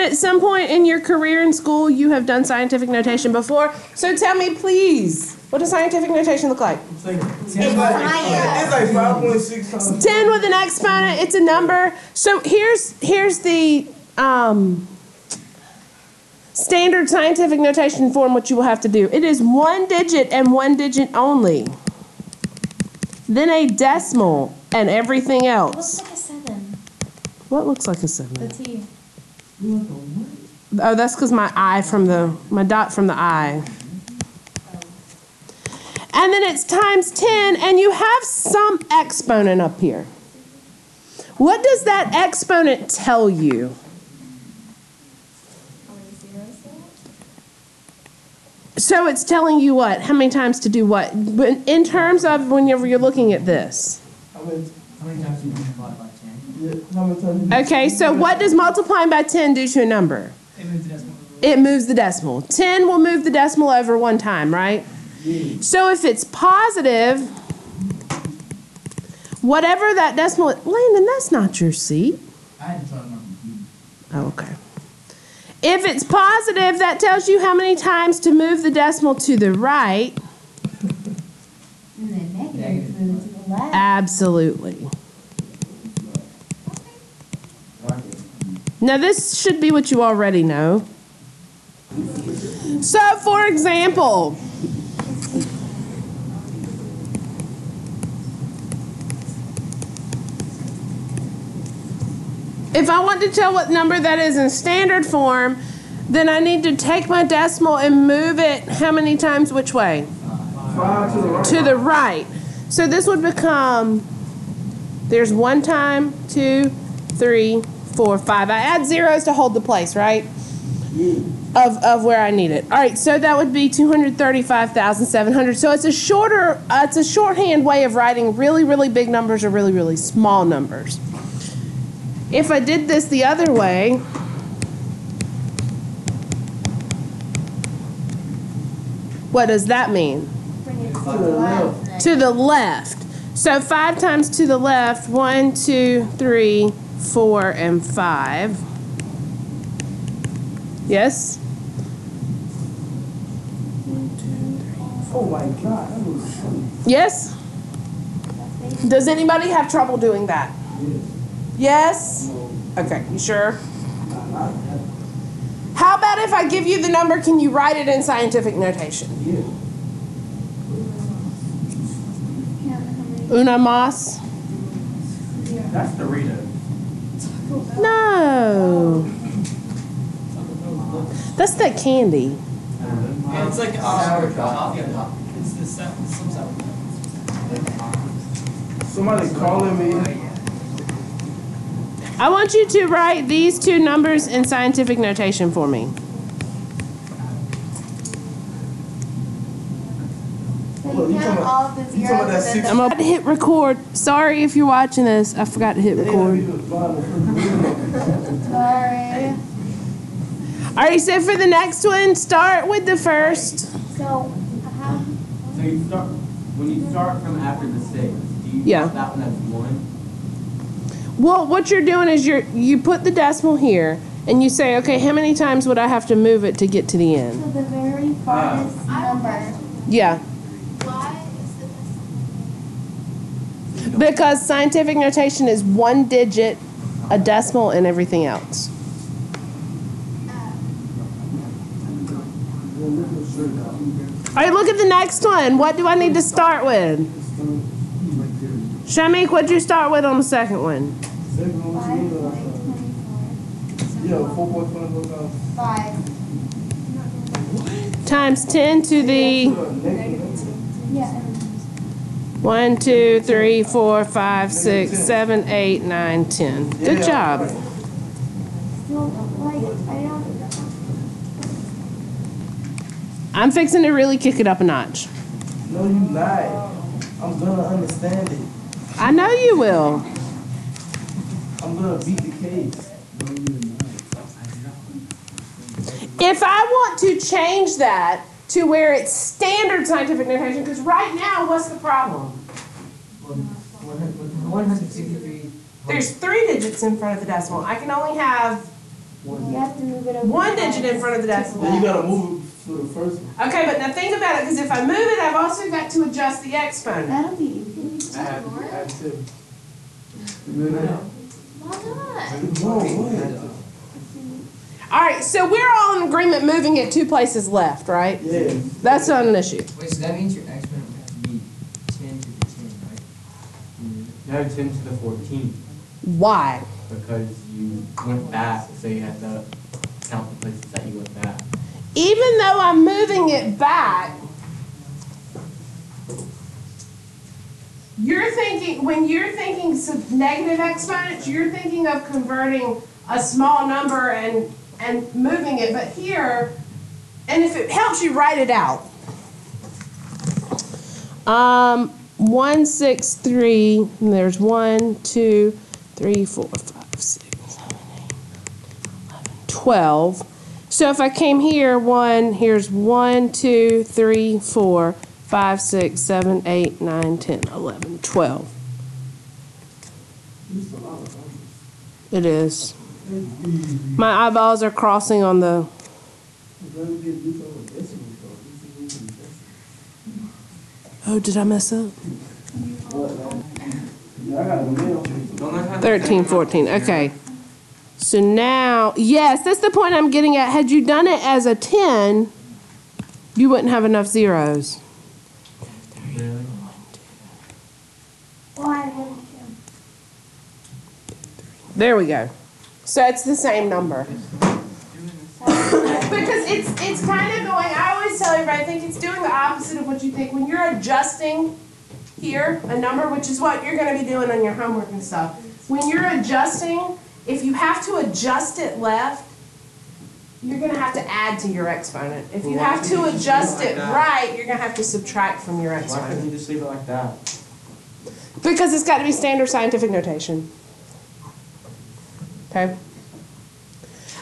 at some point in your career in school, you have done scientific notation before. So tell me, please, what does scientific notation look like? It's like 5.6 times 10 with an exponent. It's a number. So here's the standard scientific notation form, what you will have to do. It is 1 digit and 1 digit only. Then a decimal and everything else. Looks like a 7. What looks like a 7? The T. Oh, that's because my dot from the I. And then it's times 10, and you have some exponent up here. What does that exponent tell you? So it's telling you what? How many times to do what? In terms of whenever you're looking at this. How many times do you multiply by 10? Yeah, how many times? Okay, so what does multiplying by 10 do to a number? It moves the decimal. It moves the decimal. 10 will move the decimal over one time, right? Yeah. So if it's positive, whatever that decimal is, Landon, that's not your seat. I had to try to mark the computer. Oh, okay. If it's positive, that tells you how many times to move the decimal to the right. And then negative, move it to the left. Absolutely. Now this should be what you already know. So for example, if I want to tell what number that is in standard form, then I need to take my decimal and move it how many times which way? 5 to the right. To the right. So this would become, there's 1 time, 2, 3, 4, 5. I add zeros to hold the place, right? Of where I need it. All right, so that would be 235,700. So it's a shorthand way of writing really, really big numbers or really, really small numbers. If I did this the other way, what does that mean? Bring it to the left. To the left. So 5 times to the left, 1, 2, 3, 4, and 5. Yes? Oh my God, that was funny. Yes? Does anybody have trouble doing that? Yes? Okay, you sure? How about if I give you the number, can you write it in scientific notation? Una mas? That's Dorito. No. That's that candy. Yeah, it's like Sour coffee on top. It's the some sour. Somebody calling me. I want you to write these two numbers in scientific notation for me. So you count all of the zeros and then I'm about to hit record. Sorry if you're watching this. I forgot to hit record. sorry. All right, so for the next one, start with the first. So how? So you start when you start from after the 6. Do you Yeah. count that one as 1? Well, what you're doing is you put the decimal here, and you say, okay, how many times would I have to move it to get to the So end? the very farthest number. Yeah. Why is the Because scientific notation is 1 digit, a decimal, and everything else. All right, look at the next one. What do I need to start with? Shamik, what'd you start with on the second one? 5.24? Yeah, 4.24 times. 5. Times 10 to the Yeah. 1, 2, 3, 4, 5, 6, 7, 8, 9, 10. Good job. Well, like, I don't. I'm fixing to really kick it up a notch. No, you lied. I'm gonna understand it. I know you will. I'm gonna beat the case. If I want to change that to where it's standard scientific notation, because right now, what's the problem? 163. There's 3 digits in front of the decimal. I can only have 1 You have to move it over. One digit in front of the decimal. Then you gotta move it for the first one. Okay, but now think about it, because if I move it, I've also got to adjust the exponent. That'll be easy. Add 2. Why not? Whoa, All right, so we're all in agreement moving it 2 places left, right? yeah. That's not an issue. Wait, so that means your exponent would have to be 10 to the 10, right? No, 10 to the 14, Why? because you went back, so you have to count the places that you went back. Even though I'm moving it back, you're thinking, when you're thinking negative exponents, you're thinking of converting a small number and moving it, but here, and if it helps you write it out. 163, and there's 1, 2, 3, 4, 5, 6, 7, 8, 11, 12. So if I came here, here's 1, 2, 3, 4, 5, 6, 7, 8, 9, 10, 11, 12. It is. My eyeballs are crossing on the. Oh, did I mess up? 13, 14. Okay. So now, yes, that's the point I'm getting at. Had you done it as a 10, you wouldn't have enough zeros. Really? Why wouldn't you? There we go. So it's the same number. Because it's kind of going, I always tell everybody, I think it's doing the opposite of what you think. When you're adjusting here, a number, which is what you're going to be doing on your homework and stuff. When you're adjusting, if you have to adjust it left, you're going to have to add to your exponent. If you have to adjust it right, you're going to have to subtract from your Why couldn't exponent. you just leave it like that? Because it's got to be standard scientific notation. Okay?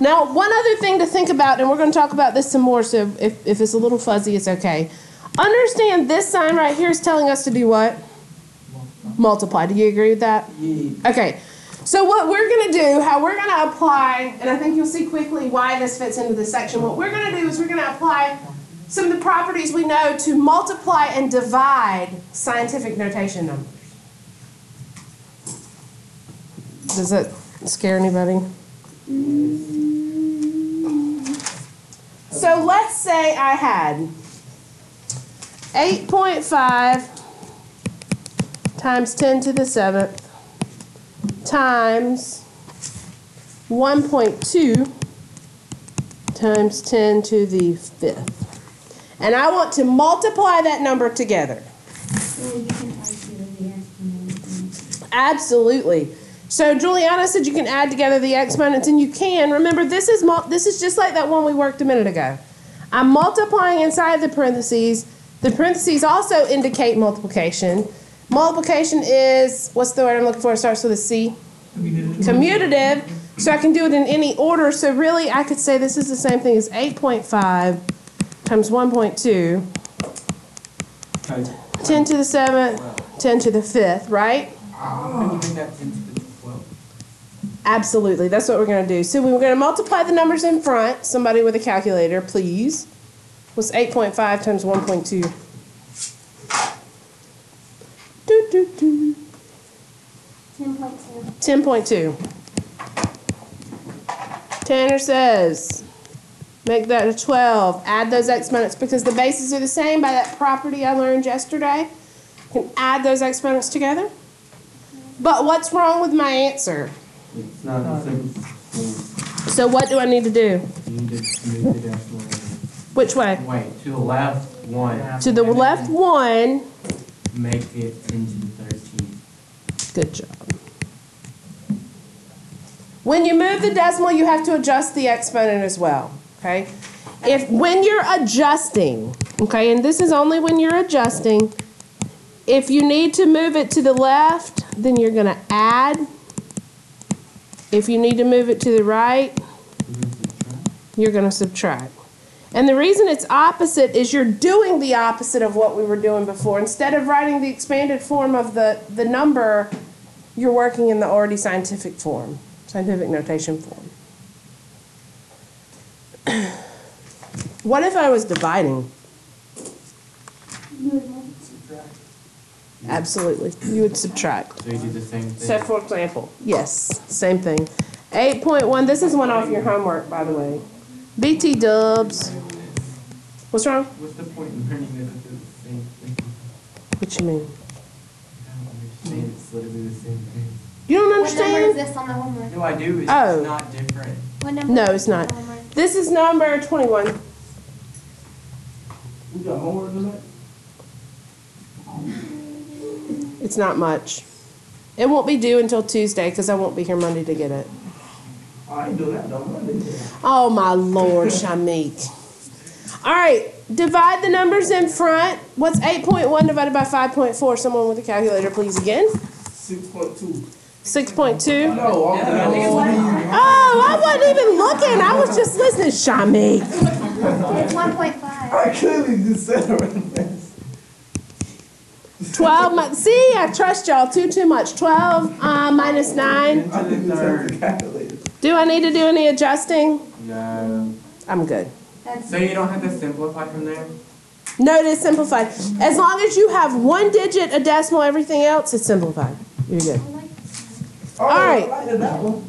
Now, one other thing to think about, and we're going to talk about this some more, so if it's a little fuzzy, it's okay. Understand this sign right here is telling us to do what? Multiply. Do you agree with that? Yeah. Okay. So what we're going to do, how we're going to apply, and I think you'll see quickly why this fits into this section. What we're going to do is we're going to apply some of the properties we know to multiply and divide scientific notation numbers. Does that scare anybody? So let's say I had 8.5 times 10 to the 7th times 1.2 times 10 to the 5th. And I want to multiply that number together. So you can argue the exponent. Absolutely. So Juliana said you can add together the exponents, and you can. Remember, this is just like that one we worked a minute ago. I'm multiplying inside the parentheses. The parentheses also indicate multiplication. Multiplication is, what's the word I'm looking for? It starts with a C. Commutative. So I can do it in any order. So really, I could say this is the same thing as 8.5 times 1.2, 10 to the 7th, 10 to the 5th, right? How do you make that 10 to the 12? Absolutely, that's what we're going to do. So we're going to multiply the numbers in front. Somebody with a calculator, please. What's 8.5 times 1.2? 10.2. Tanner says, make that a 12. Add those exponents because the bases are the same by that property I learned yesterday. You can add those exponents together. But what's wrong with my answer? It's not the same. So what do I need to do? You need to move the decimal. Which way? Wait, to the left 1. To the left 1. Make it 10 to the 13. Good job. When you move the decimal, you have to adjust the exponent as well, okay? When you're adjusting, okay, and this is only when you're adjusting, if you need to move it to the left, then you're going to add. If you need to move it to the right, you're going to subtract. And the reason it's opposite is you're doing the opposite of what we were doing before. Instead of writing the expanded form of the number, you're working in the already scientific form, scientific notation form. What if I was dividing? Absolutely. You would subtract. So you do the same thing. So, for example, yes, same thing. 8.1, this is one off your homework, by the way. BT dubs. What's wrong? What's the point in learning this if it's the same thing? What you mean? I don't understand. It's literally the same thing. You don't What number is understand? this on the homework? No, I do. It's Oh. just not different. What number? No, is it's this on not. the homework? This is number 21. We got homework tonight? It's not much. It won't be due until Tuesday because I won't be here Monday to get it. I ain't doing that no Monday. Oh, my Lord, Shamik. All right, divide the numbers in front. What's 8.1 divided by 5.4? Someone with a calculator, please, again. 6.2. 6.2. No, I think it's Oh, I wasn't even looking. I was just listening, Shamik. It's 1.5. I clearly just said it right there. 12. See, I trust y'all too much. 12 minus 9. I think this has a calculator. Do I need to do any adjusting? No. I'm good. That's So you don't have to simplify from there? No, it is simplified. As long as you have one digit, a decimal, everything else, it's simplified. You're good. Oh, All right. I like that one.